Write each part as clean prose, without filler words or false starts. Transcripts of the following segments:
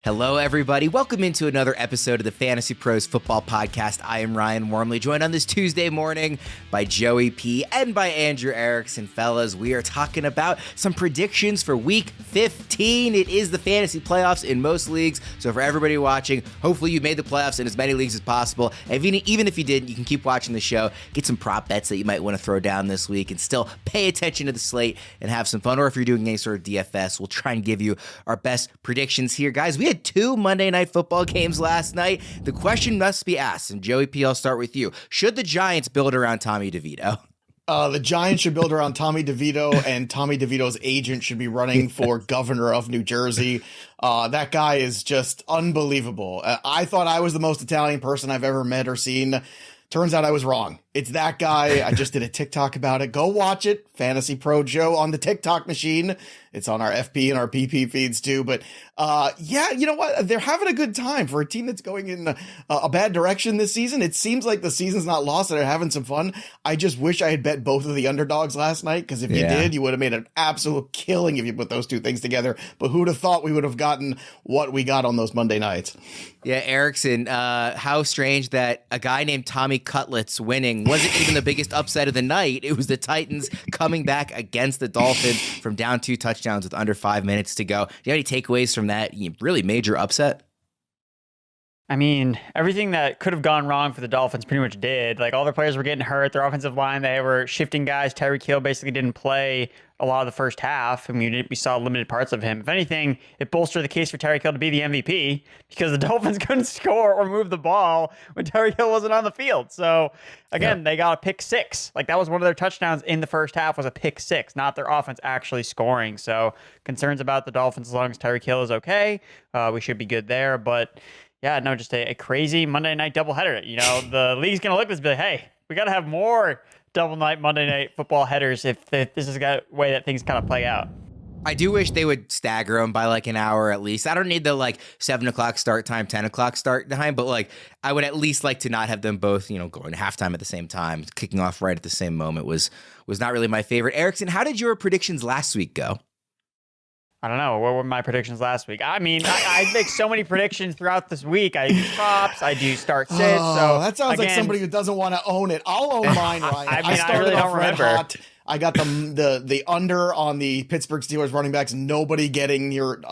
Hello, everybody. Welcome into another episode of the Fantasy Pros Football Podcast. I am Ryan Wormeli, joined on this Tuesday morning by Joey P. and by Andrew Erickson. Fellas, we are talking about some predictions for Week 15. It is the fantasy playoffs in most leagues, so for everybody watching, hopefully you made the playoffs in as many leagues as possible. And even if you didn't, you can keep watching the show, get some prop bets that you might want to throw down this week, and still pay attention to the slate and have some fun. Or if you're doing any sort of DFS, we'll try and give you our best predictions here. Guys, we had two Monday Night Football games last night. The question must be asked, and Joey P., I'll start with you. Should the Giants build around Tommy DeVito? The Giants should build around Tommy DeVito, and Tommy DeVito's agent should be running for governor of New Jersey. That guy is just unbelievable. I thought I was the most Italian person I've ever met or seen. Turns out I was wrong. It's that guy. I just did a TikTok about it. Go watch it. Fantasy Pro Joe on the TikTok machine. It's on our FP and our PP feeds too. But yeah, you know what? They're having a good time for a team that's going in a bad direction this season. It seems like the season's not lost and they're having some fun. I just wish I had bet both of the underdogs last night, because if you did, you would have made an absolute killing if you put those two things together. But who'd have thought we would have gotten what we got on those Monday nights? Yeah, Erickson, how strange that a guy named Tommy Cutlets winning wasn't even the biggest upset of the night. It was the Titans coming back against the Dolphins from down 2 touchdowns with under 5 minutes to go. Do you have any takeaways from that really major upset? I mean, everything that could have gone wrong for the Dolphins pretty much did. Like, all their players were getting hurt. Their offensive line, they were shifting guys. Tyreek Hill basically didn't play a lot of the first half. I mean, we saw limited parts of him. If anything, it bolstered the case for Tyreek Hill to be the MVP, because the Dolphins couldn't score or move the ball when Tyreek Hill wasn't on the field. So, again, they got a pick six. Like, that was one of their touchdowns in the first half, was a pick six, not their offense actually scoring. So, concerns about the Dolphins as long as Tyreek Hill is okay. We should be good there. But yeah, no, just a crazy Monday night doubleheader. You know, the league's going to look at this and be like, hey, we got to have more double night Monday night football headers if this is the way that things kind of play out. I do wish they would stagger them by like an hour at least. I don't need the 7 o'clock start time, 10 o'clock start time, but I would at least like to not have them both, going to halftime at the same time. Kicking off right at the same moment was not really my favorite. Erickson, how did your predictions last week go? I don't know. What were my predictions last week? I mean, I make so many predictions throughout this week. I do props. I do start sits. So that sounds like somebody who doesn't want to own it. I'll own mine, Ryan. I really don't remember. Hot. I got the under on the Pittsburgh Steelers running backs. Nobody getting near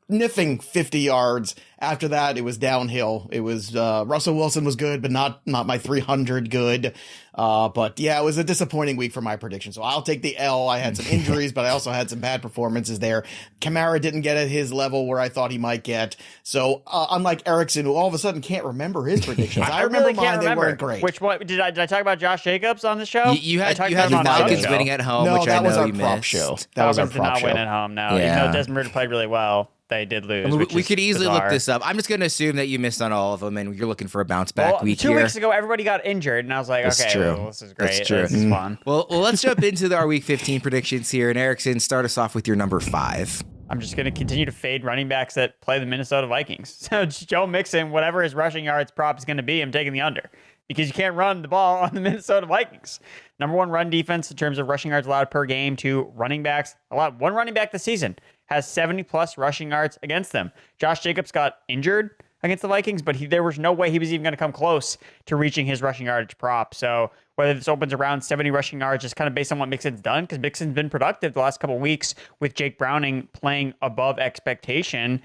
sniffing 50 yards. After that, it was downhill. It was Russell Wilson was good, but not my 300 good. But yeah, it was a disappointing week for my prediction. So I'll take the L. I had some injuries, but I also had some bad performances there. Kamara didn't get at his level where I thought he might get. So unlike Erickson, who all of a sudden can't remember his predictions, I remember really mine. They weren't great. Which one did I talk about? Josh Jacobs on the show? You had the Falcons winning at home, no, which that I know was our you prop missed. show. That was our did prop not show. win at home. No, Yeah. even though Desmond Ridder played really well, they did lose. I mean, we could easily bizarre. look this up. I'm just going to assume that you missed on all of them, and you're looking for a bounce back week 2 here. weeks ago, everybody got injured, and I was like, That's okay, true. well, this is great. That's true. This is fun. Well, let's jump into our Week 15 predictions here. And Erickson, start us off with your number 5. I'm just going to continue to fade running backs that play the Minnesota Vikings. So Joe Mixon, whatever his rushing yards prop is going to be, I'm taking the under, because you can't run the ball on the Minnesota Vikings. Number 1 run defense in terms of rushing yards allowed per game to running backs. One running back this season has 70-plus rushing yards against them. Josh Jacobs got injured against the Vikings, but there was no way he was even going to come close to reaching his rushing yardage prop. So whether this opens around 70 rushing yards, just kind of based on what Mixon's done, because Mixon's been productive the last couple of weeks with Jake Browning playing above expectation,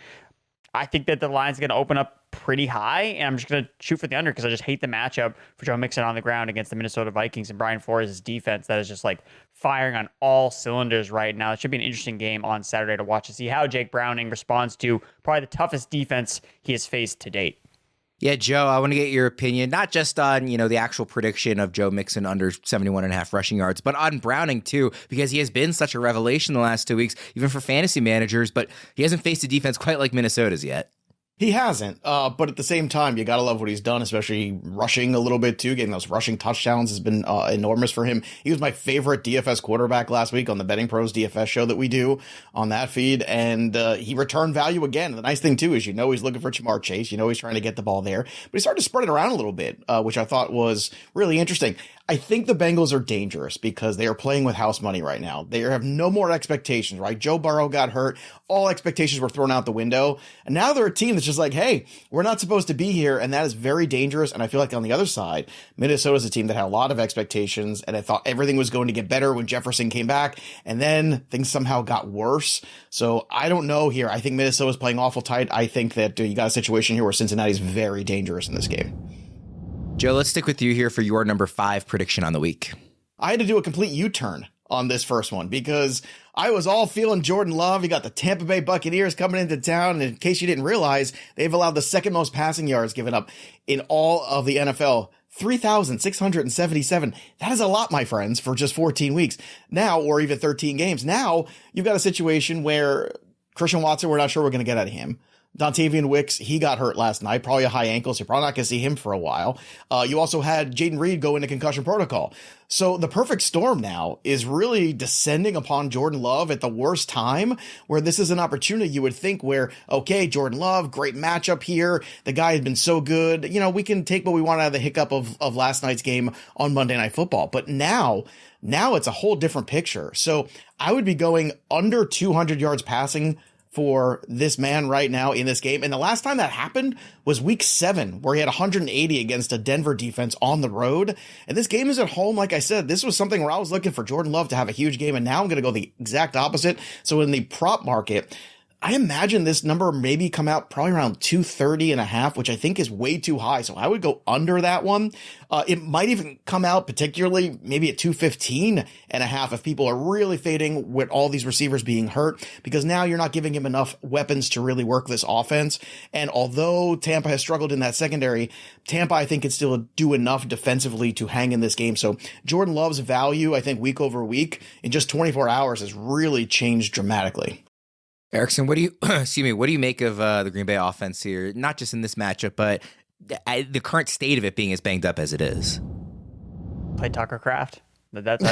I think that the line's going to open up pretty high, and I'm just going to shoot for the under because I just hate the matchup for Joe Mixon on the ground against the Minnesota Vikings and Brian Flores' defense that is just firing on all cylinders right now. It should be an interesting game on Saturday to watch to see how Jake Browning responds to probably the toughest defense he has faced to date. Yeah, Joe, I want to get your opinion, not just on, the actual prediction of Joe Mixon under 71.5 rushing yards, but on Browning too, because he has been such a revelation the last 2 weeks, even for fantasy managers, but he hasn't faced a defense quite like Minnesota's yet. He hasn't, but at the same time, you got to love what he's done, especially rushing a little bit too. Getting those rushing touchdowns has been enormous for him. He was my favorite DFS quarterback last week on the Betting Pros DFS show that we do on that feed, and he returned value again. The nice thing too is he's looking for Jamar Chase. He's trying to get the ball there, but he started to spread it around a little bit, which I thought was really interesting. I think the Bengals are dangerous because they are playing with house money right now. They have no more expectations, right? Joe Burrow got hurt. All expectations were thrown out the window. And now they're a team that's just like, hey, we're not supposed to be here. And that is very dangerous. And I feel like on the other side, Minnesota's a team that had a lot of expectations. And I thought everything was going to get better when Jefferson came back. And then things somehow got worse. So I don't know here. I think Minnesota's playing awful tight. I think that you got a situation here where Cincinnati's very dangerous in this game. Joe, let's stick with you here for your number 5 prediction on the week. I had to do a complete U-turn on this first one because I was all feeling Jordan Love. You got the Tampa Bay Buccaneers coming into town. And in case you didn't realize, they've allowed the second most passing yards given up in all of the NFL. 3,677. That is a lot, my friends, for just 14 weeks now, or even 13 games. Now you've got a situation where Christian Watson, we're not sure we're going to get out of him. Dontavian Wicks, he got hurt last night, probably a high ankle, so you're probably not going to see him for a while. You also had Jaden Reed go into concussion protocol. So the perfect storm now is really descending upon Jordan Love at the worst time, where this is an opportunity you would think where, okay, Jordan Love, great matchup here. The guy had been so good. We can take what we want out of the hiccup of last night's game on Monday Night Football. But now it's a whole different picture. So I would be going under 200 yards passing for this man right now in this game. And the last time that happened was week 7, where he had 180 against a Denver defense on the road. And this game is at home. Like I said, this was something where I was looking for Jordan Love to have a huge game. And now I'm going to go the exact opposite. So in the prop market, I imagine this number maybe come out probably around 230.5, which I think is way too high. So I would go under that one. It might even come out particularly maybe at 215.5 if people are really fading with all these receivers being hurt, because now you're not giving him enough weapons to really work this offense. And although Tampa has struggled in that secondary, Tampa, I think, can still do enough defensively to hang in this game. So Jordan Love's value, I think, week over week in just 24 hours has really changed dramatically. Erickson, what do you make of the Green Bay offense here? Not just in this matchup, but the current state of it being as banged up as it is. Play Tucker Kraft. That's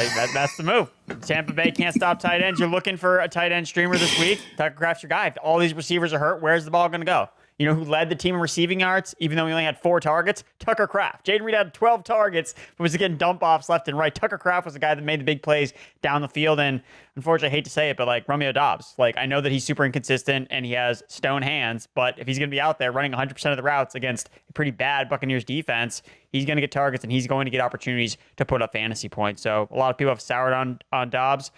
the move. Tampa Bay can't stop tight ends. You're looking for a tight end streamer this week. Tucker Kraft's your guy. If all these receivers are hurt, where's the ball going to go? You know who led the team in receiving yards, even though he only had 4 targets? Tucker Kraft. Jaden Reed had 12 targets, but was getting dump-offs left and right. Tucker Kraft was the guy that made the big plays down the field, and unfortunately, I hate to say it, but like Romeo Doubs, I know that he's super inconsistent and he has stone hands, but if he's going to be out there running 100% of the routes against a pretty bad Buccaneers defense, he's going to get targets and he's going to get opportunities to put up fantasy points. So a lot of people have soured on Doubs,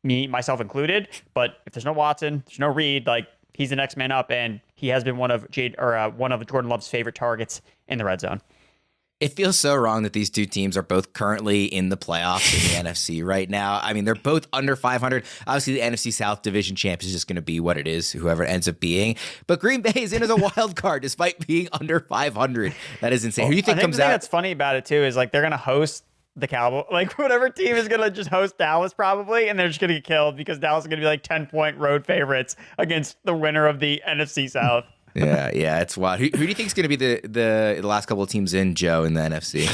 me, myself included, but if there's no Watson, there's no Reed, he's the next man up, and he has been one of Jordan Love's favorite targets in the red zone. It feels so wrong that these two teams are both currently in the playoffs in the NFC right now. I mean, they're both under 500. Obviously, the NFC South Division champ is just going to be what it is, whoever it ends up being. But Green Bay is in as a wild card despite being under 500. That is insane. Who do you think comes out? The thing that's funny about it, too, is they're going to host the Cowboys, whatever team is going to just host Dallas probably, and they're just going to get killed because Dallas is going to be 10-point road favorites against the winner of the NFC South. Yeah, it's wild. Who do you think is going to be the last couple of teams in, Joe, in the NFC?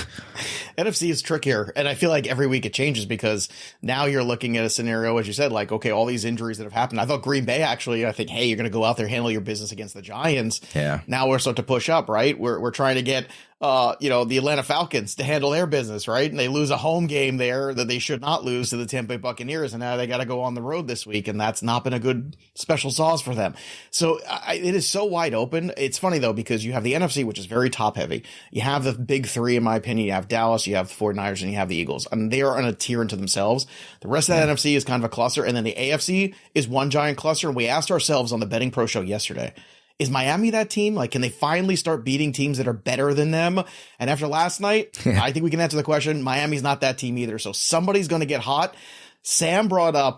NFC is trickier, and I feel like every week it changes because now you're looking at a scenario, as you said, okay, all these injuries that have happened. I thought Green Bay actually, I think, hey, you're going to go out there, handle your business against the Giants. Yeah. Now we're starting to push up, right? We're trying to get the Atlanta Falcons to handle their business, right? And they lose a home game there that they should not lose to the Tampa Bay Buccaneers, and now they got to go on the road this week, and that's not been a good special sauce for them. So it is so wide open. It's funny, though, because you have the NFC, which is very top-heavy. You have the big three, in my opinion. You have Dallas, you have the 49ers, and you have the Eagles. And they are on a tier into themselves. The rest of that NFC is kind of a cluster, and then the AFC is one giant cluster, and we asked ourselves on the Betting Pro show yesterday, is Miami that team? Can they finally start beating teams that are better than them? And after last night, I think we can answer the question. Miami's not that team either. So somebody's going to get hot. Sam brought up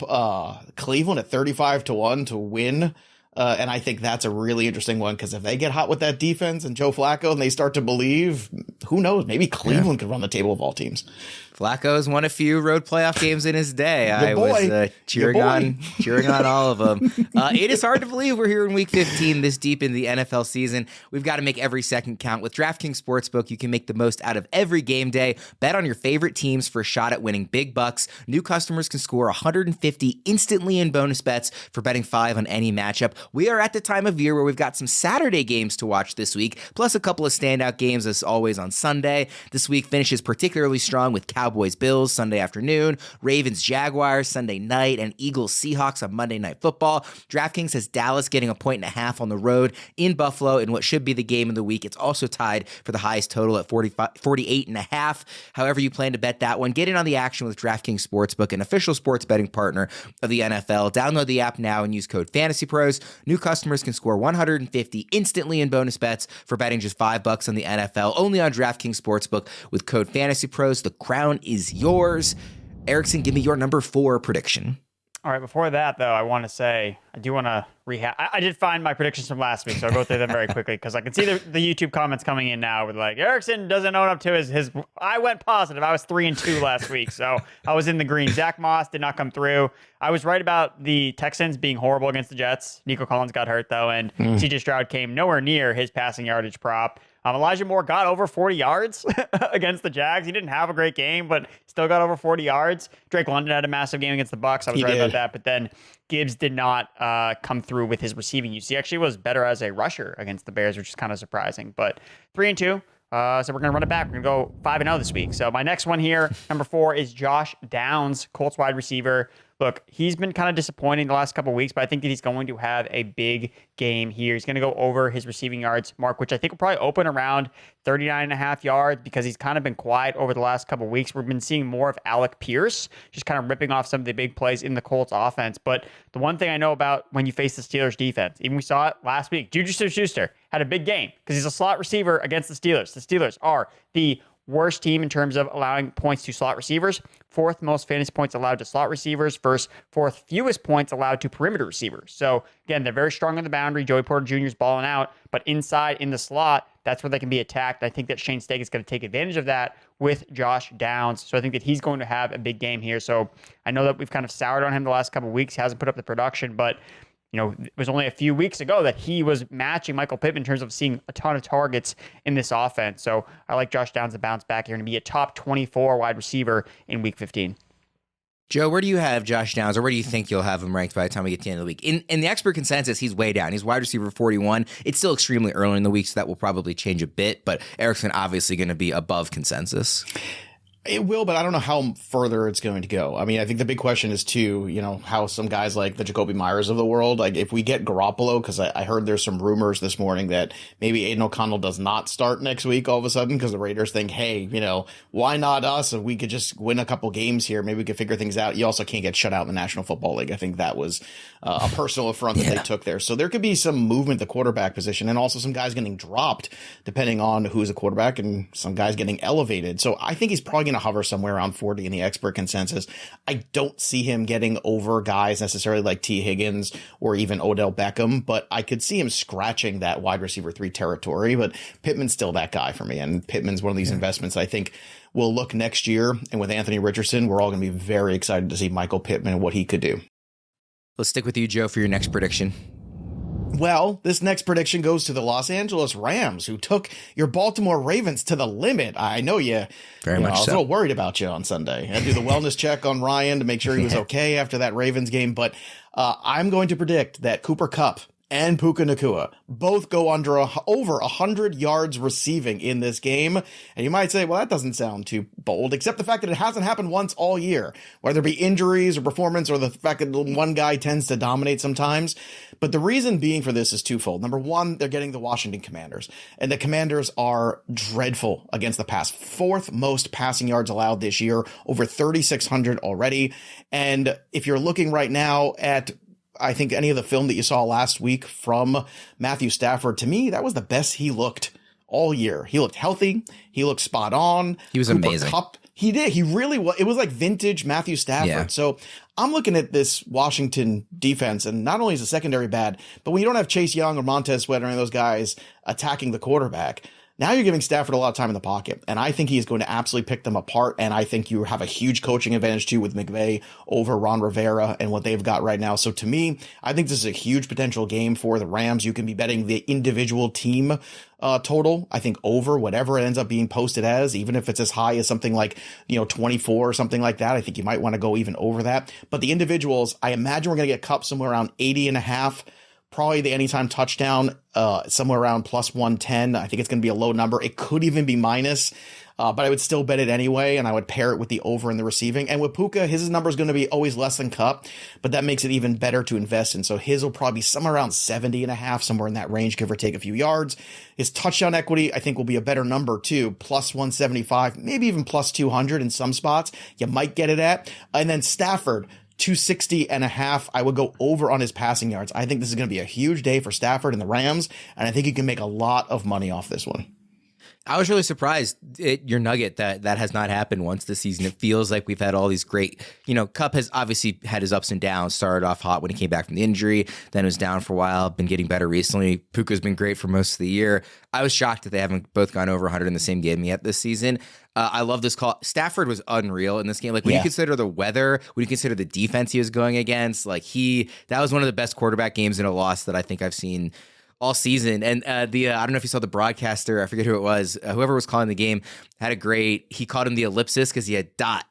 Cleveland at 35-1 to win. And I think that's a really interesting one because if they get hot with that defense and Joe Flacco and they start to believe, who knows, maybe Cleveland could run the table of all teams. Flacco's won a few road playoff games in his day. I was cheering on all of them. It is hard to believe we're here in Week 15, this deep in the NFL season. We've got to make every second count. With DraftKings Sportsbook, you can make the most out of every game day. Bet on your favorite teams for a shot at winning big bucks. New customers can score 150 instantly in bonus bets for betting 5 on any matchup. We are at the time of year where we've got some Saturday games to watch this week, plus a couple of standout games as always on Sunday. This week finishes particularly strong with Cowboys-Bills Sunday afternoon, Ravens-Jaguars Sunday night, and Eagles-Seahawks on Monday Night Football. DraftKings has Dallas getting 1.5 on the road in Buffalo in what should be the game of the week. It's also tied for the highest total at 48.5. However you plan to bet that one, get in on the action with DraftKings Sportsbook, an official sports betting partner of the NFL. Download the app now and use code FANTASYPROS. New customers can score 150 instantly in bonus bets for betting just $5 on the NFL, only on DraftKings Sportsbook with code FANTASYPROS. The crown is yours. Erickson, give me your number 4 prediction. All right, before that, though, I want to say, I do want to rehab. I did find my predictions from last week, so I'll go through them very quickly because I can see the YouTube comments coming in now with like, Erickson doesn't own up to his. I went positive. I was 3-2 last week, so I was in the green. Zach Moss did not come through. I was right about the Texans being horrible against the Jets. Nico Collins got hurt, though, and CJ Stroud came nowhere near his passing yardage prop. Elijah Moore got over 40 yards against the Jags. He didn't have a great game, but still got over 40 yards. Drake London had a massive game against the Bucs. I was right about that. But then Gibbs did not come through with his receiving use. He actually was better as a rusher against the Bears, which is kind of surprising. But 3-2. So we're going to run it back. We're going to go 5-0 this week. So my next one here, number 4, is Josh Downs, Colts wide receiver. Look, he's been kind of disappointing the last couple of weeks, but I think that he's going to have a big game here. He's going to go over his receiving yards mark, which I think will probably open around 39.5 yards because he's kind of been quiet over the last couple of weeks. We've been seeing more of Alec Pierce, just kind of ripping off some of the big plays in the Colts offense. But the one thing I know about when you face the Steelers defense, even we saw it last week, Juju Smith-Schuster had a big game because he's a slot receiver against the Steelers. The Steelers are the worst team in terms of allowing points to slot receivers, 4th most fantasy points allowed to slot receivers versus 4th fewest points allowed to perimeter receivers. So again, they're very strong on the boundary. Joey Porter Jr. is balling out, but inside in the slot, that's where they can be attacked. I think that Shane Steichen is going to take advantage of that with Josh Downs. So I think that he's going to have a big game here. So I know that we've kind of soured on him the last couple of weeks. He hasn't put up the production, but you know, it was only a few weeks ago that he was matching Michael Pittman in terms of seeing a ton of targets in this offense. So I like Josh Downs to bounce back here and be a top 24 wide receiver in Week 15. Joe, where do you have Josh Downs, or where do you think you'll have him ranked by the time we get to the end of the week? In the expert consensus, he's way down. He's wide receiver 41. It's still extremely early in the week, so that will probably change a bit, but Erickson obviously going to be above consensus. It will, but I don't know how further it's going to go. I mean, I think the big question is too, you know, how some guys like the Jacoby Myers of the world, like if we get Garoppolo, because I heard there's some rumors this morning that maybe Aiden O'Connell does not start next week all of a sudden because the Raiders think, hey, you know, why not us? If we could just win a couple games here, maybe we could figure things out. You also can't get shut out in the National Football League. I think that was a personal affront that they took there. So there could be some movement at the quarterback position and also some guys getting dropped depending on who's a quarterback and some guys getting elevated. So I think he's probably going to hover somewhere around 40 in the expert consensus. I don't see him getting over guys necessarily like T. Higgins or even Odell Beckham, but I could see him scratching that wide receiver 3 territory. But Pittman's still that guy for me. And Pittman's one of these investments I think will look next year. And with Anthony Richardson, we're all going to be very excited to see Michael Pittman and what he could do. Let's stick with you, Joe, for your next prediction. Well, this next prediction goes to the Los Angeles Rams, who took your Baltimore Ravens to the limit. I know you. Very much I was a little worried about you on Sunday. I had to do the wellness check on Ryan to make sure he was okay after that Ravens game. But I'm going to predict that Cooper Kupp and Puka Nakua both go over 100 yards receiving in this game. And you might say, well, that doesn't sound too bold, except the fact that it hasn't happened once all year, whether it be injuries or performance or the fact that one guy tends to dominate sometimes. But the reason being for this is twofold. Number one, they're getting the Washington Commanders, and the Commanders are dreadful against the pass. 4th most passing yards allowed this year, over 3,600 already. And if you're looking right now at I think any of the film that you saw last week from Matthew Stafford, to me, that was the best he looked all year. He looked healthy. He looked spot on. He was amazing. Kupp, he did. He really was. It was like vintage Matthew Stafford. Yeah. So I'm looking at this Washington defense, and not only is the secondary bad, but when you don't have Chase Young or Montez Sweat or any of those guys attacking the quarterback, Now you're giving Stafford a lot of time in the pocket, and I think he's going to absolutely pick them apart, and I think you have a huge coaching advantage, too, with McVay over Ron Rivera and what they've got right now. So to me, I think this is a huge potential game for the Rams. You can be betting the individual team total, I think, over whatever it ends up being posted as, even if it's as high as something like, 24 or something like that. I think you might want to go even over that. But the individuals, I imagine we're going to get Kupp somewhere around 80.5. Probably the anytime touchdown, somewhere around plus 110. I think it's going to be a low number. It could even be minus, but I would still bet it anyway, and I would pair it with the over in the receiving. And with Puka, his number is going to be always less than Kupp, but that makes it even better to invest in. So his will probably be somewhere around 70.5, somewhere in that range, give or take a few yards. His touchdown equity, I think, will be a better number too, plus 175, maybe even plus 200 in some spots. You might get it at. And then Stafford, 260.5. I would go over on his passing yards. I think this is going to be a huge day for Stafford and the Rams, and I think you can make a lot of money off this one. I was really surprised your nugget that has not happened once this season. It feels like we've had all these great, Kupp has obviously had his ups and downs, started off hot when he came back from the injury, then was down for a while, been getting better recently. Puka's been great for most of the year. I was shocked that they haven't both gone over 100 in the same game yet this season. I love this call. Stafford was unreal in this game. Like when you consider the weather, when you consider the defense he was going against, that was one of the best quarterback games in a loss that I think I've seen all season. And I don't know if you saw the broadcaster, I forget who it was, whoever was calling the game he called him the ellipsis because he had dot,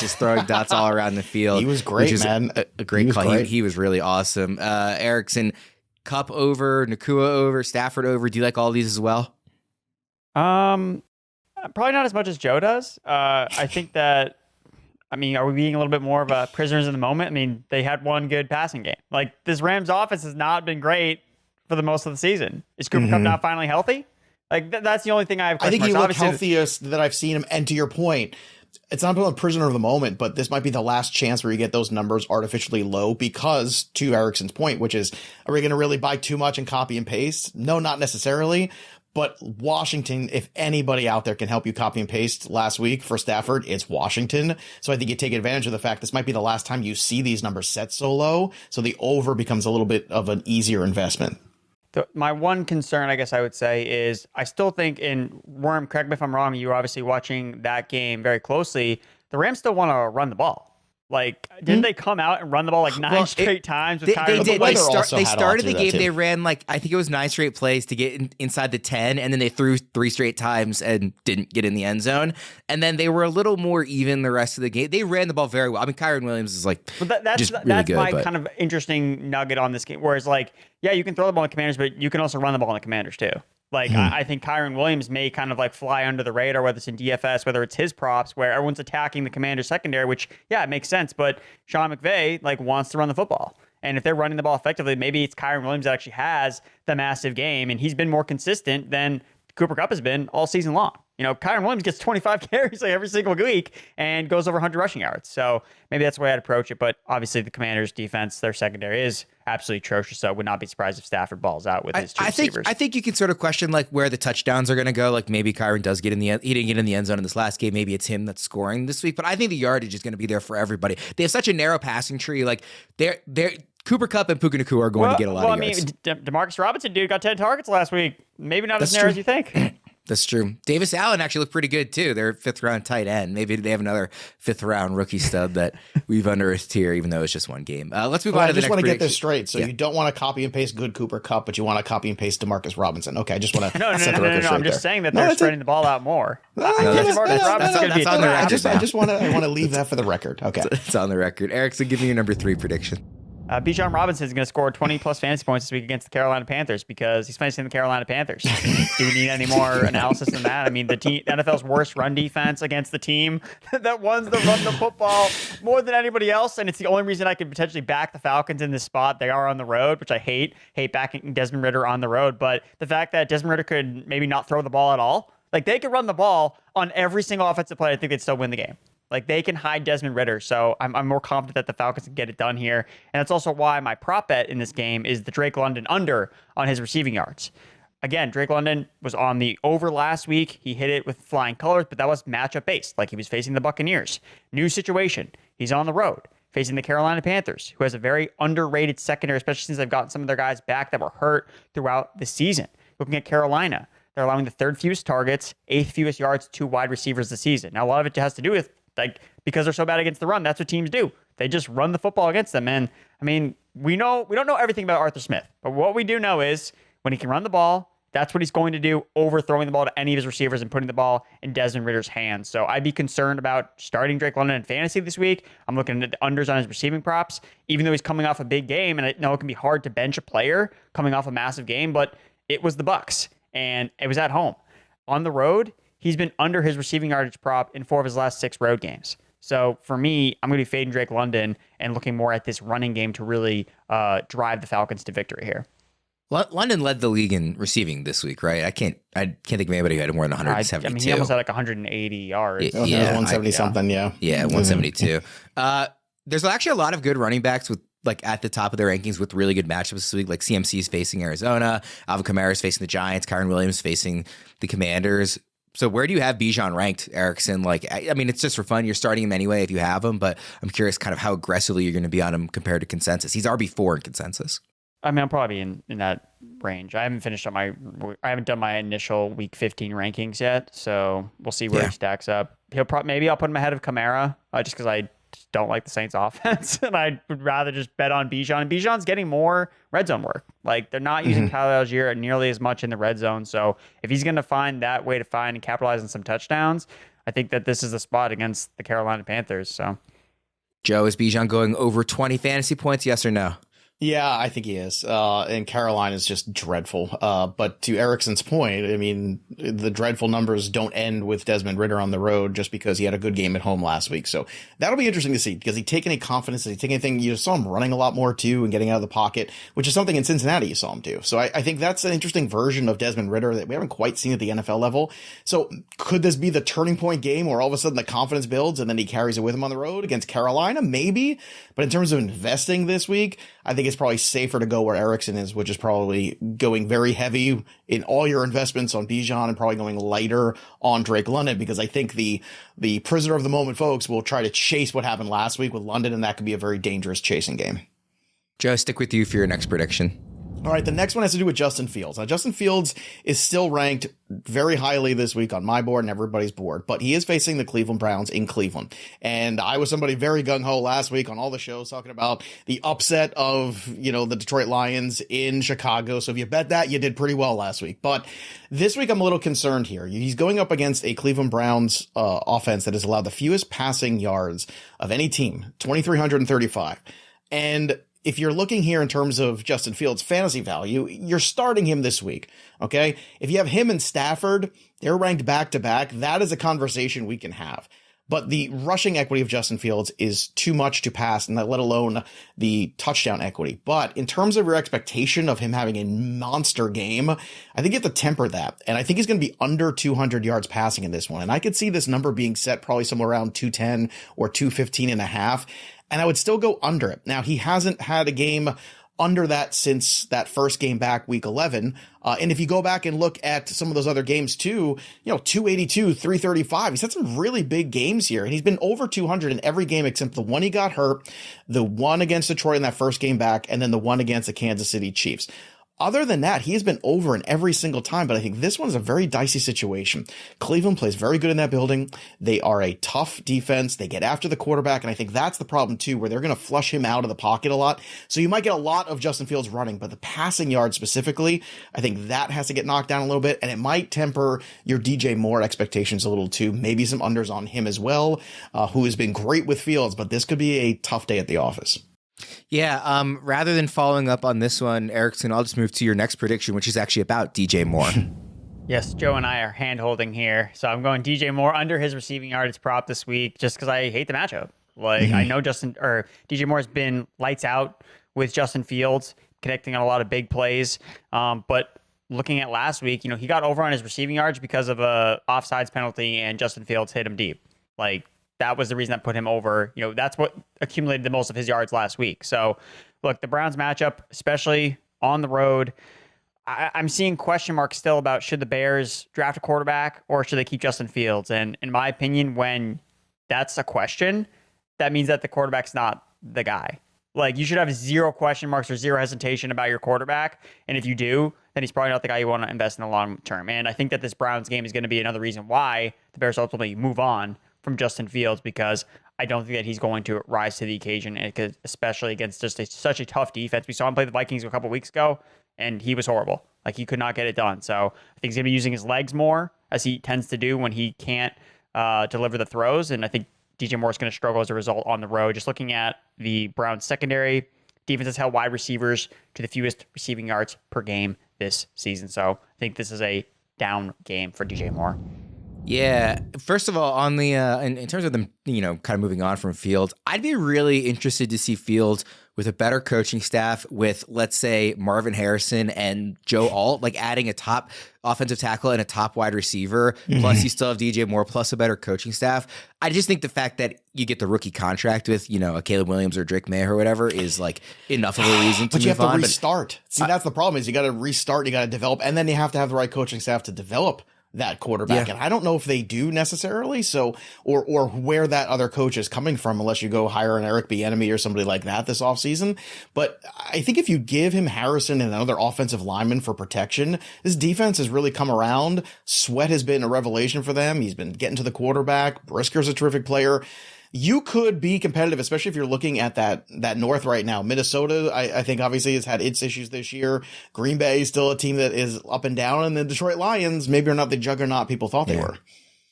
just throwing dots all around the field. He was great, man. A great call. He was really awesome. Erickson, Kupp over, Nakua over, Stafford over. Do you like all these as well? Probably not as much as Joe does. I think that, are we being a little bit more of a prisoners in the moment? They had one good passing game. This Rams offense has not been great for the most of the season. Is Cooper Kupp now finally healthy? That's the only thing I have. I think he looked healthiest that I've seen him. And to your point, it's not a prisoner of the moment, but this might be the last chance where you get those numbers artificially low because, to Erickson's point, which is, are we going to really buy too much and copy and paste? No, not necessarily. But Washington, if anybody out there can help you copy and paste last week for Stafford, it's Washington. So I think you take advantage of the fact this might be the last time you see these numbers set so low. So the over becomes a little bit of an easier investment. My one concern, I guess I would say, is I still think Worm, correct me if I'm wrong, you were obviously watching that game very closely. The Rams still want to run the ball. Didn't they come out and run the ball nine straight times? With they did. They started the game. Too. They ran I think it was 9 straight plays to get inside the 10, and then they threw 3 straight times and didn't get in the end zone. And then they were a little more even the rest of the game. They ran the ball very well. Kyron Williams is that's my kind of interesting nugget on this game. Whereas you can throw the ball in the Commanders, but you can also run the ball in the Commanders too. I think Kyron Williams may kind of fly under the radar, whether it's in DFS, whether it's his props, where everyone's attacking the Commanders secondary, which, it makes sense. But Sean McVay, wants to run the football. And if they're running the ball effectively, maybe it's Kyron Williams that actually has the massive game. And he's been more consistent than Cooper Kupp has been all season long. Kyron Williams gets 25 carries every single week and goes over 100 rushing yards. So maybe that's the way I'd approach it. But obviously the Commanders' defense, their secondary is absolutely atrocious. So I would not be surprised if Stafford balls out with his two receivers. I think you can sort of question where the touchdowns are going to go. Maybe Kyron does get in the end. He didn't get in the end zone in this last game. Maybe it's him that's scoring this week. But I think the yardage is going to be there for everybody. They have such a narrow passing tree. They're Cooper Kupp and Puka Nakua are going to get a lot of yards. Demarcus Robinson, got 10 targets last week. Maybe not as narrow as you think. That's true. Davis Allen actually looked pretty good too. They're 5th round tight end. Maybe they have another 5th round rookie stud that we've unearthed here, even though it's just one game. Let's move on to the next. I just want to get this straight. So you don't want to copy and paste good Cooper Kupp, but you want to copy and paste Demarcus Robinson. Okay, I just want to no. I'm just saying that they're spreading the ball out more. That's on the record. I want to leave that for the record. Okay, it's on the record. Erickson, give me your number 3 prediction. Bijan Robinson is going to score 20-plus fantasy points this week against the Carolina Panthers because he's facing the Carolina Panthers. Do we need any more analysis than that? The NFL's worst run defense against the team that wants to run the football more than anybody else, and it's the only reason I could potentially back the Falcons in this spot. They are on the road, which I hate backing Desmond Ridder on the road, but the fact that Desmond Ridder could maybe not throw the ball at all, they could run the ball on every single offensive play. I think they'd still win the game. They can hide Desmond Ridder, so I'm more confident that the Falcons can get it done here. And that's also why my prop bet in this game is the Drake London under on his receiving yards. Again, Drake London was on the over last week. He hit it with flying colors, but that was matchup based. He was facing the Buccaneers. New situation. He's on the road facing the Carolina Panthers, who has a very underrated secondary, especially since they've gotten some of their guys back that were hurt throughout the season. Looking at Carolina, they're allowing the third fewest targets, eighth fewest yards to wide receivers this season. Now, a lot of it has to do with, like, because they're so bad against the run, that's what teams do. They just run the football against them. And I mean, we don't know everything about Arthur Smith, but what we do know is when he can run the ball, that's what he's going to do, overthrowing the ball to any of his receivers and putting the ball in Desmond Ridder's hands. So I'd be concerned about starting Drake London in fantasy this week. I'm looking at the unders on his receiving props, even though he's coming off a big game. And I know it can be hard to bench a player coming off a massive game, but it was the Bucs and it was at home. On the road, he's been under his receiving yardage prop in 4 of his last 6 road games. So for me, I'm going to be fading Drake London and looking more at this running game to really drive the Falcons to victory here. London led the league in receiving this week, right? I can't think of anybody who had more than 172. I mean, he almost had like 180 yards. Yeah, 170 something. Yeah, 172. There's actually a lot of good running backs with like at the top of their rankings with really good matchups this week. Like CMC is facing Arizona, Alvin Kamara is facing the Giants, Kyron Williams facing the Commanders. So where do you have Bijan ranked, Erickson? Like, I mean, it's just for fun. You're starting him anyway if you have him, but I'm curious kind of how aggressively you're going to be on him compared to consensus. He's RB4 in consensus. I mean, I'm probably in that range. I haven't done my initial week 15 rankings yet, so we'll see where he stacks up. Maybe I'll put him ahead of Kamara just because I just don't like the Saints offense and I would rather just bet on Bijan. And Bijan's getting more red zone work. Like they're not using Tyler Algier nearly as much in the red zone. So if he's going to find that way to find and capitalize on some touchdowns, I think that this is the spot against the Carolina Panthers. So Joe, is Bijan going over 20 fantasy points? Yes or no? Yeah, I think he is. And Carolina is just dreadful. But to Erickson's point, I mean, the dreadful numbers don't end with Desmond Ridder on the road just because he had a good game at home last week. So that'll be interesting to see. Does he take any confidence? Does he take anything? You saw him running a lot more too and getting out of the pocket, which is something in Cincinnati you saw him do. So I think that's an interesting version of Desmond Ridder that we haven't quite seen at the NFL level. So could this be the turning point game where all of a sudden the confidence builds and then he carries it with him on the road against Carolina? Maybe. But in terms of investing this week, I think it's probably safer to go where Erickson is, which is probably going very heavy in all your investments on Bijan and probably going lighter on Drake London, because I think the prisoner of the moment folks will try to chase what happened last week with London, and that could be a very dangerous chasing game. Joe, stick with you for your next prediction. All right, the next one has to do with Justin Fields. Now, Justin Fields is still ranked very highly this week on my board and everybody's board, but he is facing the Cleveland Browns in Cleveland. And I was somebody very gung-ho last week on all the shows talking about the upset of, the Detroit Lions in Chicago. So if you bet that, you did pretty well last week. But this week, I'm a little concerned here. He's going up against a Cleveland Browns offense that has allowed the fewest passing yards of any team, 2,335. And if you're looking here in terms of Justin Fields' fantasy value, you're starting him this week, okay? If you have him and Stafford, they're ranked back-to-back. That is a conversation we can have. But the rushing equity of Justin Fields is too much to pass, and let alone the touchdown equity. But in terms of your expectation of him having a monster game, I think you have to temper that. And I think he's going to be under 200 yards passing in this one. And I could see this number being set probably somewhere around 210 or 215 and a half. And I would still go under it. Now, he hasn't had a game under that since that first game back week 11. And if you go back and look at some of those other games too, 282, 335, he's had some really big games here. And he's been over 200 in every game except the one he got hurt, the one against Detroit in that first game back, and then the one against the Kansas City Chiefs. Other than that, he has been over in every single time, but I think this one is a very dicey situation. Cleveland plays very good in that building. They are a tough defense. They get after the quarterback, and I think that's the problem too, where they're going to flush him out of the pocket a lot. So you might get a lot of Justin Fields running, but the passing yard specifically, I think that has to get knocked down a little bit, and it might temper your DJ Moore expectations a little too. Maybe some unders on him as well, who has been great with Fields, but this could be a tough day at the office. Yeah, rather than following up on this one, Erickson, I'll just move to your next prediction, which is actually about DJ Moore. Yes, Joe and I are hand-holding here. So I'm going DJ Moore under his receiving yardage prop this week just because I hate the matchup. I know DJ Moore has been lights out with Justin Fields, connecting on a lot of big plays. But looking at last week, he got over on his receiving yards because of a offsides penalty and Justin Fields hit him deep. That was the reason that put him over. That's what accumulated the most of his yards last week. So, look, the Browns matchup, especially on the road, I'm seeing question marks still about should the Bears draft a quarterback or should they keep Justin Fields? And in my opinion, when that's a question, that means that the quarterback's not the guy. You should have zero question marks or zero hesitation about your quarterback. And if you do, then he's probably not the guy you want to invest in the long term. And I think that this Browns game is going to be another reason why the Bears ultimately move on from Justin Fields, because I don't think that he's going to rise to the occasion, especially against just such a tough defense. We saw him play the Vikings a couple weeks ago, and he was horrible. Like, he could not get it done. So I think he's going to be using his legs more, as he tends to do when he can't deliver the throws. And I think DJ Moore is going to struggle as a result on the road. Just looking at the Browns secondary, defense has held wide receivers to the fewest receiving yards per game this season. So I think this is a down game for DJ Moore. Yeah. First of all, on the in terms of them, kind of moving on from Fields, I'd be really interested to see Fields with a better coaching staff, with, let's say, Marvin Harrison and Joe Alt, like adding a top offensive tackle and a top wide receiver. Plus, you still have DJ Moore, plus a better coaching staff. I just think the fact that you get the rookie contract with, a Caleb Williams or Drake May or whatever is like enough of a reason to but you move have to on. restart. See, that's the problem, is you got to restart, you got to develop, and then you have to have the right coaching staff to develop that quarterback. Yeah. And I don't know if they do necessarily. So, or where that other coach is coming from, unless you go hire an Eric Bieniemy or somebody like that this offseason. But I think if you give him Harrison and another offensive lineman for protection, this defense has really come around. Sweat has been a revelation for them. He's been getting to the quarterback. Brisker's a terrific player. You could be competitive, especially if you're looking at that North right now. Minnesota, I think, obviously has had its issues this year. Green Bay is still a team that is up and down, and the Detroit Lions maybe are not the juggernaut people thought they were.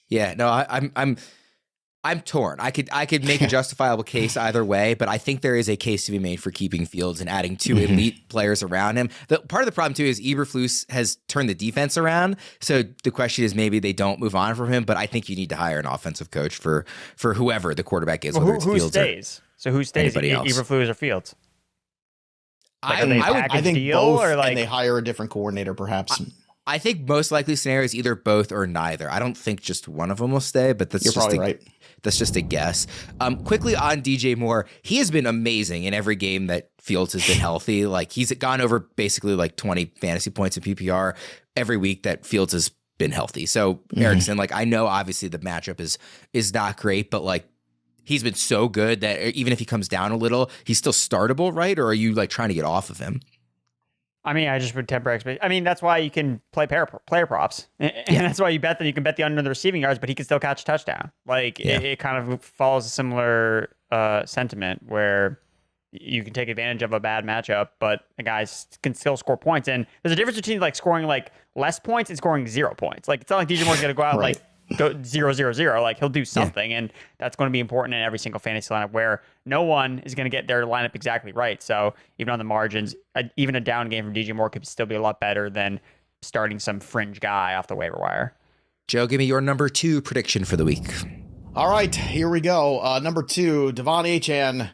Yeah, no, I'm torn. I could make a justifiable case either way, but I think there is a case to be made for keeping Fields and adding two elite players around him. Part of the problem too is Eberflus has turned the defense around. So the question is, maybe they don't move on from him, but I think you need to hire an offensive coach for whoever the quarterback is, whether it's who Fields stays? So who stays? Eberflus or Fields? Like, I think deal, both, or like, and they hire a different coordinator, perhaps. I think most likely scenario is either both or neither. I don't think just one of them will stay, but that's You're probably right. That's just a guess. Quickly on DJ Moore, he has been amazing in every game that Fields has been healthy. Like, he's gone over basically like 20 fantasy points in PPR every week that Fields has been healthy. So Erickson, like, I know obviously the matchup is not great, but like, he's been so good that even if he comes down a little, he's still startable, right? Or are you like trying to get off of him? I mean, I just would temper expectations. I mean, that's why you can play player props. And that's why you can bet the under the receiving yards, but he can still catch a touchdown. Like, it kind of follows a similar sentiment where you can take advantage of a bad matchup, but the guys can still score points. And there's a difference between like scoring like less points and scoring 0 points. Like, it's not like DJ Moore's going to go out Right. like go 0-0-0. Like, he'll do something, and that's going to be important in every single fantasy lineup, where no one is going to get their lineup exactly right. So even on the margins, even a down game from DJ Moore could still be a lot better than starting some fringe guy off the waiver wire. Joe, give me your number 2 prediction for the week. All right, here we go. Number 2, Devon Achane,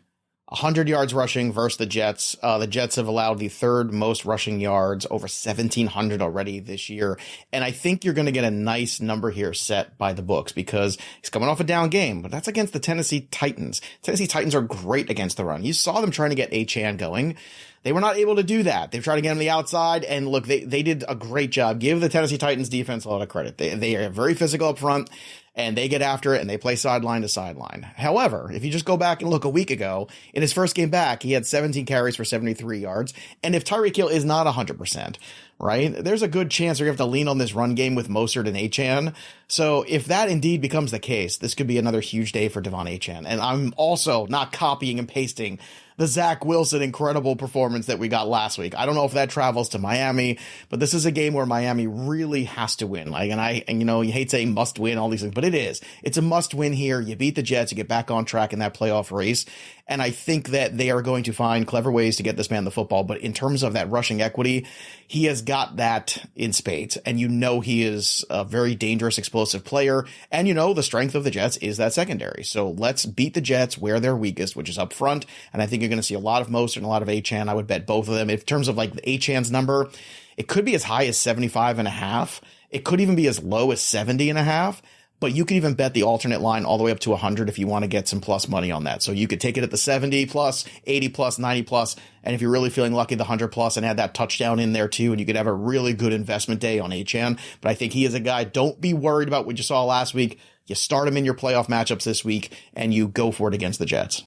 100 yards rushing versus the Jets. The Jets have allowed the third most rushing yards, over 1,700 already this year. And I think you're going to get a nice number here set by the books, because he's coming off a down game, but that's against the Tennessee Titans. Tennessee Titans are great against the run. You saw them trying to get Achane going. They were not able to do that. They've tried to get him the outside, and look, they did a great job. Give the Tennessee Titans defense a lot of credit. They are very physical up front, and they get after it, and they play sideline to sideline. However, if you just go back and look a week ago, in his first game back, he had 17 carries for 73 yards. And if Tyreek Hill is not 100%, right, there's a good chance you're going to have to lean on this run game with Mostert and Achane. So if that indeed becomes the case, this could be another huge day for Devon Achane. And I'm also not copying and pasting the Zach Wilson incredible performance that we got last week. I don't know if that travels to Miami, but this is a game where Miami really has to win. Like, and you know, you hate saying must win, all these things, but it is. It's a must win here. You beat the Jets, you get back on track in that playoff race. And I think that they are going to find clever ways to get this man the football. But in terms of that rushing equity, he has got that in spades. And you know, he is a very dangerous, explosive player. And you know, the strength of the Jets is that secondary. So let's beat the Jets where they're weakest, which is up front. And I think you're going to see a lot of Mostert and a lot of Achane. I would bet both of them. In terms of like the Achane's number, it could be as high as 75.5. It could even be as low as 70.5. But you could even bet the alternate line all the way up to 100 if you want to get some plus money on that. So you could take it at the 70 plus, 80 plus, 90 plus. And if you're really feeling lucky, the 100 plus, and add that touchdown in there too. And you could have a really good investment day on Achane. But I think he is a guy. Don't be worried about what you saw last week. You start him in your playoff matchups this week and you go for it against the Jets.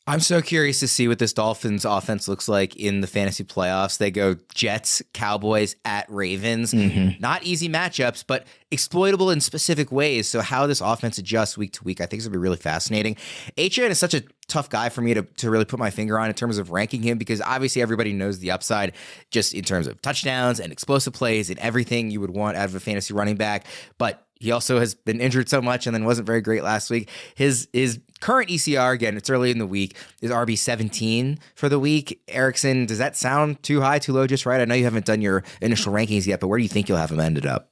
I'm so curious to see what this Dolphins offense looks like in the fantasy playoffs. They go Jets, Cowboys, at Ravens. Not easy matchups, but exploitable in specific ways. So how this offense adjusts week to week, I think is going to be really fascinating. Achane is such a tough guy for me to really put my finger on in terms of ranking him, because obviously everybody knows the upside just in terms of touchdowns and explosive plays and everything you would want out of a fantasy running back. But he also has been injured so much and then wasn't very great last week. His current ECR, again, it's early in the week, is RB17 for the week. Erickson, does that sound too high, too low, just right? I know you haven't done your initial rankings yet, but where do you think you'll have him ended up?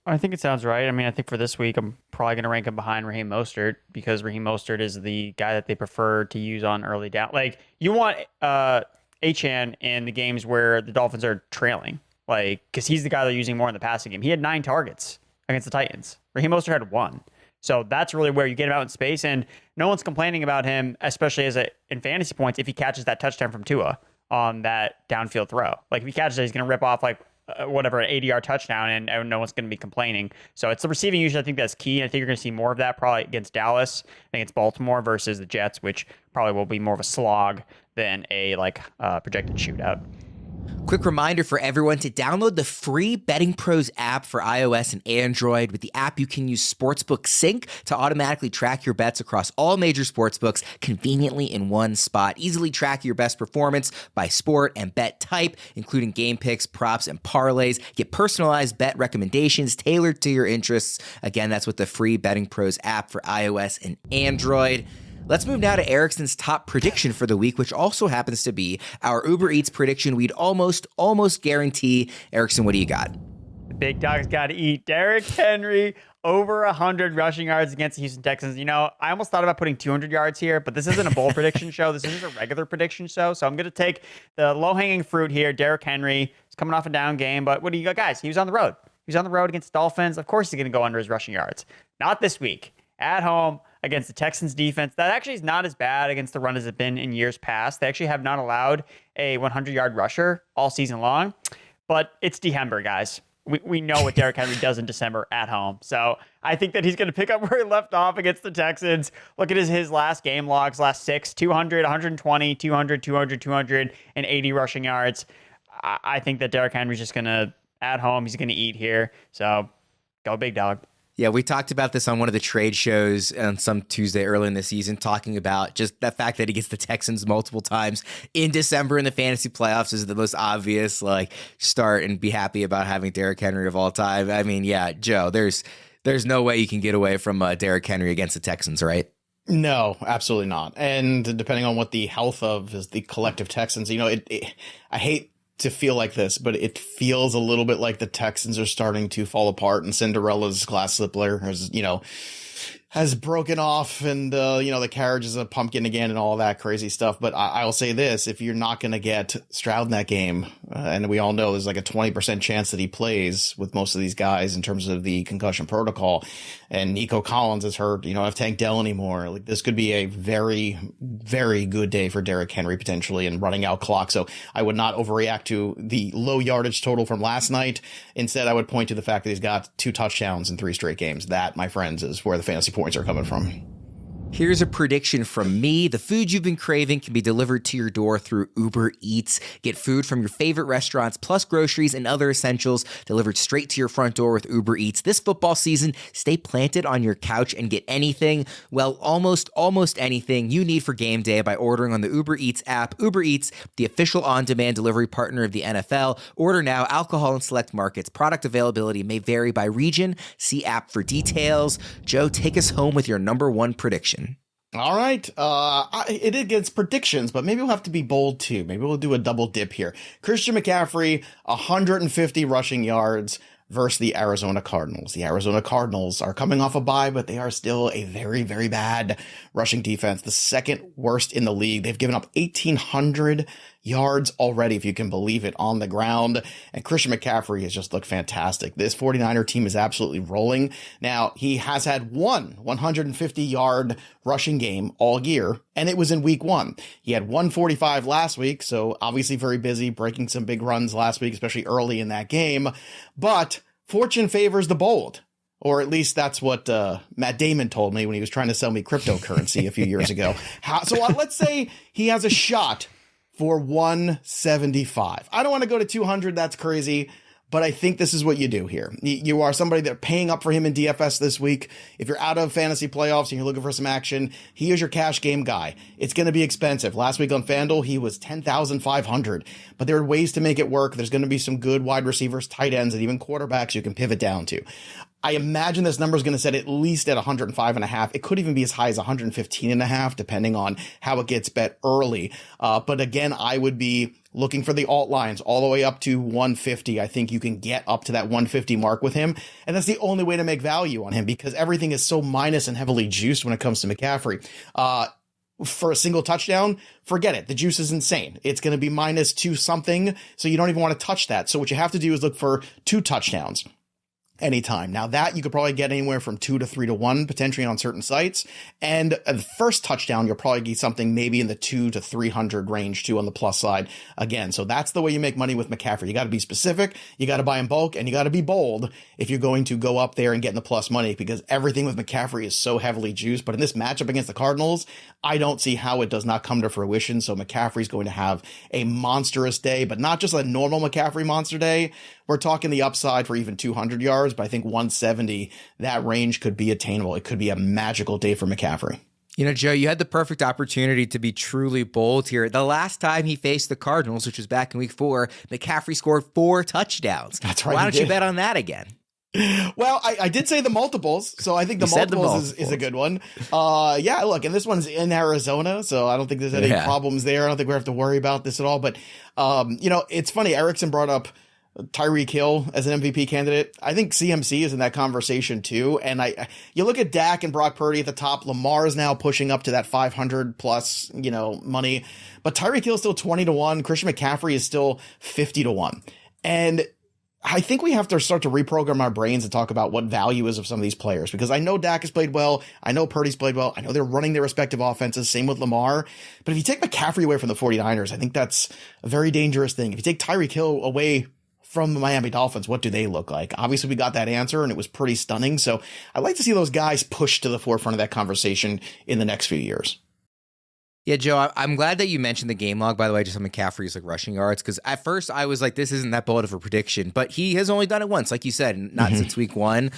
I think it sounds right. I mean, I think for this week, I'm probably going to rank him behind Raheem Mostert, because Raheem Mostert is the guy that they prefer to use on early down. Like, you want Achane in the games where the Dolphins are trailing, like, because he's the guy they're using more in the passing game. He had 9 targets against the Titans. Raheem Mostert had 1. So that's really where you get him out in space, and no one's complaining about him, especially in fantasy points, if he catches that touchdown from Tua on that downfield throw. Like, if he catches it, he's going to rip off like whatever, an 80-yard touchdown, and no one's going to be complaining. So it's the receiving usage, I think, that's key. And I think you're going to see more of that probably against Dallas, against Baltimore versus the Jets, which probably will be more of a slog than a projected shootout. Quick reminder for everyone to download the free Betting Pros app for iOS and Android. With the app, you can use Sportsbook Sync to automatically track your bets across all major sportsbooks conveniently in one spot. Easily track your best performance by sport and bet type, including game picks, props, and parlays. Get personalized bet recommendations tailored to your interests. Again, that's with the free Betting Pros app for iOS and Android. Let's move now to Erickson's top prediction for the week, which also happens to be our Uber Eats prediction we'd almost guarantee. Erickson, what do you got? The big dog's got to eat. Derrick Henry, over 100 rushing yards against the Houston Texans. You know, I almost thought about putting 200 yards here, but this isn't a bowl prediction show. This isn't a regular prediction show. So I'm going to take the low-hanging fruit here. Derrick Henry is coming off a down game, but what do you got, guys? He was on the road. He was on the road against the Dolphins. Of course he's going to go under his rushing yards. Not this week. At home against the Texans defense, that actually is not as bad against the run as it's been in years past. They actually have not allowed a 100-yard rusher all season long, but it's December, guys. We know what Derrick Henry does in December at home. So I think that he's going to pick up where he left off against the Texans. Look at his last game logs, last 6, 200, 120, 200, 200, 280 rushing yards. I think that Derrick Henry's just going to, at home, he's going to eat here. So go big dog. Yeah, we talked about this on one of the trade shows on some Tuesday early in the season, talking about just the fact that he gets the Texans multiple times in December in the fantasy playoffs is the most obvious, start and be happy about having Derrick Henry of all time. I mean, yeah, Joe, there's no way you can get away from Derrick Henry against the Texans, right? No, absolutely not. And depending on what the health of is the collective Texans, I hate to feel like this, but it feels a little bit like the Texans are starting to fall apart and Cinderella's glass slipper has broken off, and the carriage is a pumpkin again and all that crazy stuff. But I'll say this: if you're not going to get Stroud in that game, and we all know there's like a 20% chance that he plays with most of these guys in terms of the concussion protocol, and Nico Collins is hurt, if Tank Dell anymore, like this could be a very, very good day for Derrick Henry potentially and running out clock. So I would not overreact to the low yardage total from last night. Instead, I would point to the fact that he's got 2 touchdowns in 3 straight games. That, my friends, is where the fantasy points are coming from. Here's a prediction from me. The food you've been craving can be delivered to your door through Uber Eats. Get food from your favorite restaurants, plus groceries and other essentials delivered straight to your front door with Uber Eats. This football season, stay planted on your couch and get anything, almost anything you need for game day by ordering on the Uber Eats app. Uber Eats, the official on-demand delivery partner of the NFL. Order now. Alcohol in select markets. Product availability may vary by region. See app for details. Joe, take us home with your number 1 prediction. All right. It gets predictions, but maybe we'll have to be bold too. Maybe we'll do a double dip here. Christian McCaffrey, 150 rushing yards versus the Arizona Cardinals. The Arizona Cardinals are coming off a bye, but they are still a very, very bad rushing defense. The second worst in the league. They've given up 1,800 yards already, if you can believe it, on the ground. And Christian McCaffrey has just looked fantastic. This 49er team is absolutely rolling. Now, he has had one 150-yard rushing game all year, and it was in week 1. He had 145 last week, so obviously very busy, breaking some big runs last week, especially early in that game. But fortune favors the bold. Or at least that's what Matt Damon told me when he was trying to sell me cryptocurrency a few years ago. So let's say he has a shot for 175. I don't want to go to 200. That's crazy. But I think this is what you do here. You are somebody that are paying up for him in DFS this week. If you're out of fantasy playoffs and you're looking for some action, he is your cash game guy. It's going to be expensive. Last week on FanDuel, he was $10,500. But there are ways to make it work. There's going to be some good wide receivers, tight ends, and even quarterbacks you can pivot down to. I imagine this number is going to set at least at 105.5. It could even be as high as 115.5, depending on how it gets bet early. But again, I would be looking for the alt lines all the way up to 150. I think you can get up to that 150 mark with him. And that's the only way to make value on him because everything is so minus and heavily juiced when it comes to McCaffrey. For a single touchdown, forget it. The juice is insane. It's going to be minus 2 something. So you don't even want to touch that. So what you have to do is look for 2 touchdowns. Anytime. Now that you could probably get anywhere from 2 to 3 to 1 potentially on certain sites. And the first touchdown, you'll probably get something maybe in the 2 to 300 range too on the plus side again. So that's the way you make money with McCaffrey. You got to be specific. You got to buy in bulk and you got to be bold if you're going to go up there and get in the plus money because everything with McCaffrey is so heavily juiced. But in this matchup against the Cardinals, I don't see how it does not come to fruition. So McCaffrey's going to have a monstrous day, but not just a normal McCaffrey monster day. We're talking the upside for even 200 yards, but I think 170, that range could be attainable. It could be a magical day for McCaffrey. You know, Joe, you had the perfect opportunity to be truly bold here. The last time he faced the Cardinals, which was back in week 4, McCaffrey scored 4 touchdowns. That's right. Why don't you bet on that again? Well, I did say the multiples, so I think the multiples is a good one. Yeah, look, and this one's in Arizona, so I don't think there's any problems there. I don't think we have to worry about this at all. But, it's funny. Erickson brought up Tyreek Hill as an MVP candidate. I think CMC is in that conversation too. And you look at Dak and Brock Purdy at the top. Lamar is now pushing up to that 500 plus, money. But Tyreek Hill is still 20 to 1. Christian McCaffrey is still 50 to 1. And I think we have to start to reprogram our brains and talk about what value is of some of these players, because I know Dak has played well. I know Purdy's played well. I know they're running their respective offenses. Same with Lamar. But if you take McCaffrey away from the 49ers, I think that's a very dangerous thing. If you take Tyreek Hill away from the Miami Dolphins, what do they look like? Obviously, we got that answer, and it was pretty stunning. So I'd like to see those guys pushed to the forefront of that conversation in the next few years. Yeah, Joe, I'm glad that you mentioned the game log, by the way, just on McCaffrey's rushing yards, because at first I was like, this isn't that bold of a prediction, but he has only done it once, like you said, not since week 1.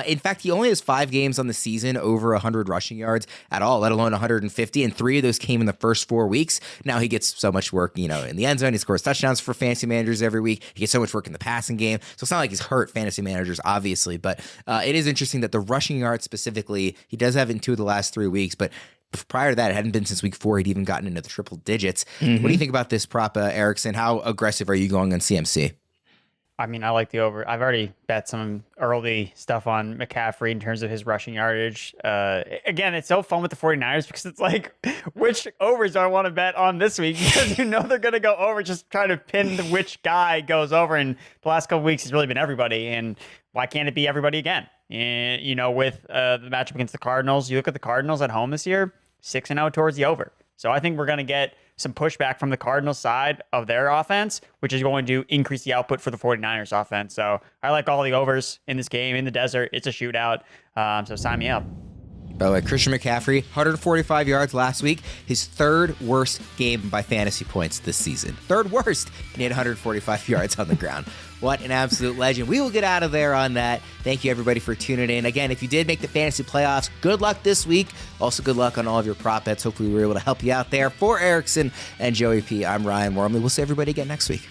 In fact, he only has 5 games on the season over 100 rushing yards at all, let alone 150, and 3 of those came in the first 4 weeks. Now he gets so much work, in the end zone. He scores touchdowns for fantasy managers every week. He gets so much work in the passing game. So it's not like he's hurt fantasy managers, obviously, but it is interesting that the rushing yards specifically, he does have in 2 of the last 3 weeks, but prior to that, it hadn't been since week 4 he'd even gotten into the triple digits. What do you think about this prop, Erickson? How aggressive are you going on CMC? I mean, I like the over. I've already bet some early stuff on McCaffrey in terms of his rushing yardage. Again, it's so fun with the 49ers because it's like, which overs do I want to bet on this week? Because they're going to go over, just trying to pin which guy goes over. And the last couple of weeks, it's really been everybody. And why can't it be everybody again? And, with the matchup against the Cardinals, you look at the Cardinals at home this year, 6-0 towards the over. So I think we're going to get some pushback from the Cardinals side of their offense, which is going to increase the output for the 49ers offense. So I like all the overs in this game in the desert. It's a shootout. So sign me up. By the way, Christian McCaffrey, 145 yards last week, his 3rd worst game by fantasy points this season. 3rd worst, and he had 145 yards on the ground. What an absolute legend. We will get out of there on that. Thank you, everybody, for tuning in. Again, if you did make the fantasy playoffs, good luck this week. Also, good luck on all of your prop bets. Hopefully, we were able to help you out there. For Erickson and Joey P, I'm Ryan Wormeli. We'll see everybody again next week.